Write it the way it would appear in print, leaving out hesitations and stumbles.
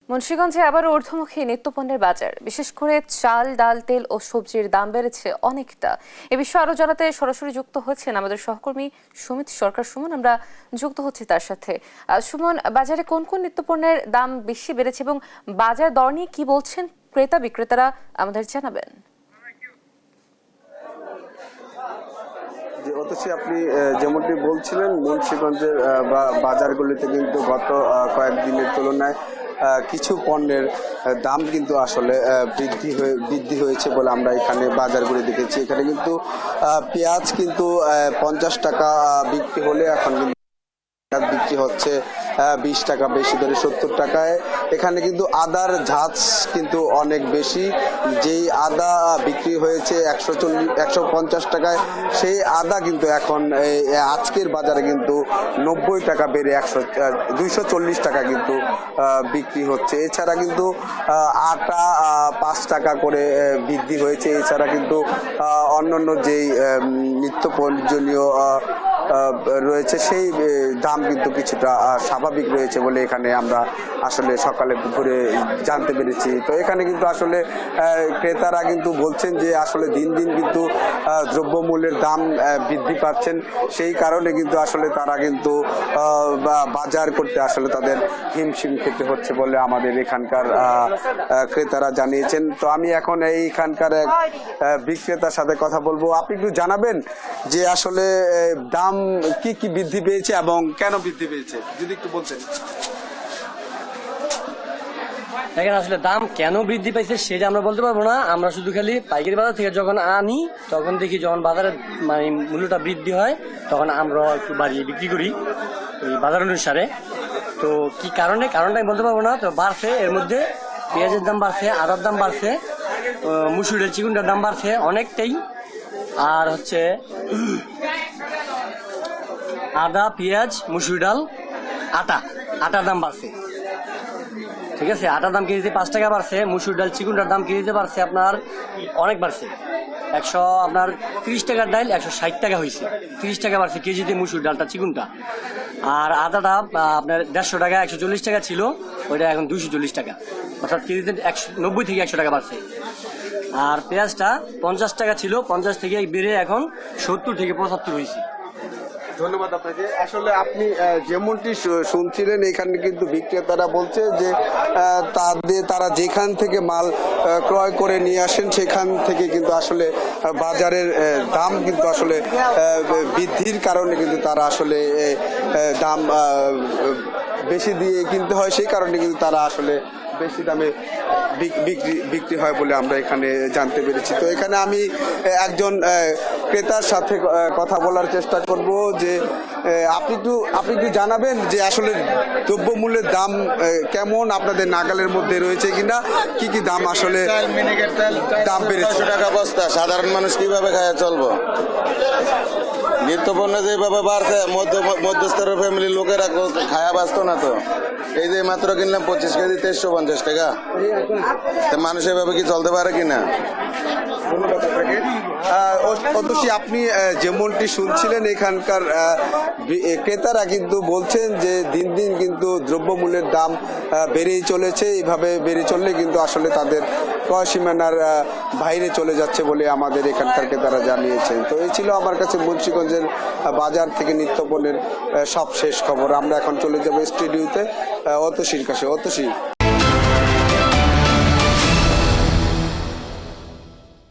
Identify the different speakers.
Speaker 1: মুন্সিগঞ্জে আবার ঊর্ধ্বমুখী নিত্যপণ্যের বাজার, বিশেষ করে চাল, ডাল, তেল ও সবজির দাম বেড়েছে অনেকটা। এ বিষয়ে আরো জানাতে সরাসরি যুক্ত হচ্ছেন আমাদের সহকর্মী সুমিত সরকার। সুমন, আমরা যুক্ত হচ্ছি তার সাথে। সুমন, বাজারে কোন কোন নিত্যপণ্যের দাম বেশি বেড়েছে এবং বাজার দর নিয়ে কি বলছেন ক্রেতা বিক্রেতারা, আমাদের জানাবেন।
Speaker 2: অতসী, আপনি যেমনটি বলছিলেন, মুন্সিগঞ্জের বাজারগুলিতে কিন্তু গত কয়েকদিনের তুলনায় কিছু পণ্যের দাম কিন্তু আসলে বৃদ্ধি হয়েছে বলে আমরা এখানে বাজারগুলি দেখেছি। এখানে কিন্তু পেঁয়াজ কিন্তু 50 টাকা বিক্রি হলে এখন কিন্তু বিক্রি হচ্ছে 20 টাকা, বেশি ধরে 70 টাকায়। এখানে কিন্তু আদার ঝাঁজ কিন্তু অনেক বেশি। যেই আদা বিক্রি হয়েছে 150 টাকায়, সেই আদা কিন্তু এখন আজকের বাজারে কিন্তু 90 টাকা বেড়ে 240 টাকা কিন্তু বিক্রি হচ্ছে। এছাড়া কিন্তু আটা 5 টাকা করে বৃদ্ধি হয়েছে। এছাড়া কিন্তু অন্যান্য যেই নিত্য প্রয়োজনীয় রয়েছে সেই দাম কিন্তু কিছুটা স্বাভাবিক রয়েছে বলে এখানে আমরা আসলে সকালে দুপুরে জানতে পেরেছি। তো এখানে কিন্তু আসলে ক্রেতারা কিন্তু বলছেন যে আসলে দিন দিন কিন্তু দ্রব্যমূল্যের দাম বৃদ্ধি পাচ্ছেন, সেই কারণে কিন্তু আসলে তারা কিন্তু বাজার করতে আসলে তাদের হিমশিম খেতে হচ্ছে বলে আমাদের এখানকার ক্রেতারা জানিয়েছেন। তো আমি এখন এইখানকার এক বিক্রেতার সাথে কথা বলবো। আপনি একটু জানাবেন যে আসলে দাম কি কি বৃদ্ধি পেয়েছে এবং কেন বৃদ্ধি পেয়েছে, যদি একটু বলতেন।
Speaker 3: এখানে আসলে দাম কেন বৃদ্ধি পাইছে সেটা আমরা বলতে পারবো না। আমরা শুধু খালি পাইকারি বাজার থেকে যখন আনি তখন দেখি যখন বাজারের মানে মূল্যটা বৃদ্ধি হয় তখন আমরা একটু বাড়িয়ে বিক্রি করি এই বাজার অনুসারে। তো কি কারণটা আমি বলতে পারবো না। তো বাড়ছে, এর মধ্যে পেঁয়াজের দাম বাড়ছে, আদার দাম বাড়ছে, মুসুরের চিকুনটার দাম বাড়ছে অনেকটাই। আর হচ্ছে আদা, পেঁয়াজ, মুসুর ডাল, আটার দাম বাড়ছে। ঠিক আছে, আটার দাম কেজিতে 5 টাকা বাড়ছে। মুসুর ডাল চিকুনটার দাম কেজিতে বাড়ছে আপনার অনেক বাড়ছে। 30 টাকার ডাল 160 টাকা হয়েছে, 30 টাকা বাড়ছে কেজিতে মুসুর ডালটা চিকুনটা। আর আদাটা আপনার 150 টাকা, 140 টাকা ছিল, ওইটা এখন 240 টাকা, অর্থাৎ কেজিতে 90 থেকে 100 টাকা বাড়ছে। আর পেঁয়াজটা 50 টাকা ছিল, 50 থেকে বেড়ে এখন 70 থেকে 75 হয়েছে।
Speaker 2: ধন্যবাদ আপনাকে। আসলে আপনি যেমনটি শুনছিলেন, এখানে কিন্তু বিক্রেতারা বলছে যে তারা যেখান থেকে মাল ক্রয় করে নিয়ে আসেন সেখান থেকে কিন্তু আসলে বাজারের দাম কিন্তু আসলে বৃদ্ধির কারণে কিন্তু তারা আসলে দাম বেশি দিয়ে কিনতে হয়, সেই কারণে কিন্তু তারা আসলে বেশি দামে বিক্রি হয় বলে আমরা এখানে জানতে পেরেছি। তো এখানে আমি একজন ক্রেতার সাথে কথা বলার চেষ্টা করব যে আপনি একটু জানাবেন যে আসলে দ্রব্যমূল্যের দাম কেমন, আপনাদের নাগালের মধ্যে রয়েছে কিনা, কি কি দাম আসলে দাম বেড়েছে।
Speaker 4: টাকা বস্তা, সাধারণ মানুষ কিভাবে খায় চলবো? নিত্যপণ্য যেভাবে বাড়ছে, মধ্যস্তরের ফ্যামিলির লোকেরা খায়া বাঁচত না। তো এই যে মাত্র কিনলাম 25 কেজি 2350 টাকা, মানুষ এভাবে কি চলতে পারে কিনা?
Speaker 2: ধন্যবাদ আপনাকে। অতসী, আপনি যেমনটি শুনছিলেন, এখানকার ক্রেতারা কিন্তু বলছেন যে দিন দিন কিন্তু দ্রব্যমূল্যের দাম বেড়েই চলেছে। এইভাবে বেড়ে চললে কিন্তু আসলে তাদের ক্রয় সীমানার বাইরে চলে যাচ্ছে বলে আমাদের এখানকার ক্রেতারা জানিয়েছেন। তো এই ছিল আমার কাছে মুন্সিগঞ্জের বাজার থেকে নিত্যপণ্যের সব শেষ খবর। আমরা এখন চলে যাব স্টুডিওতে অতসীর কাছে। অতসী।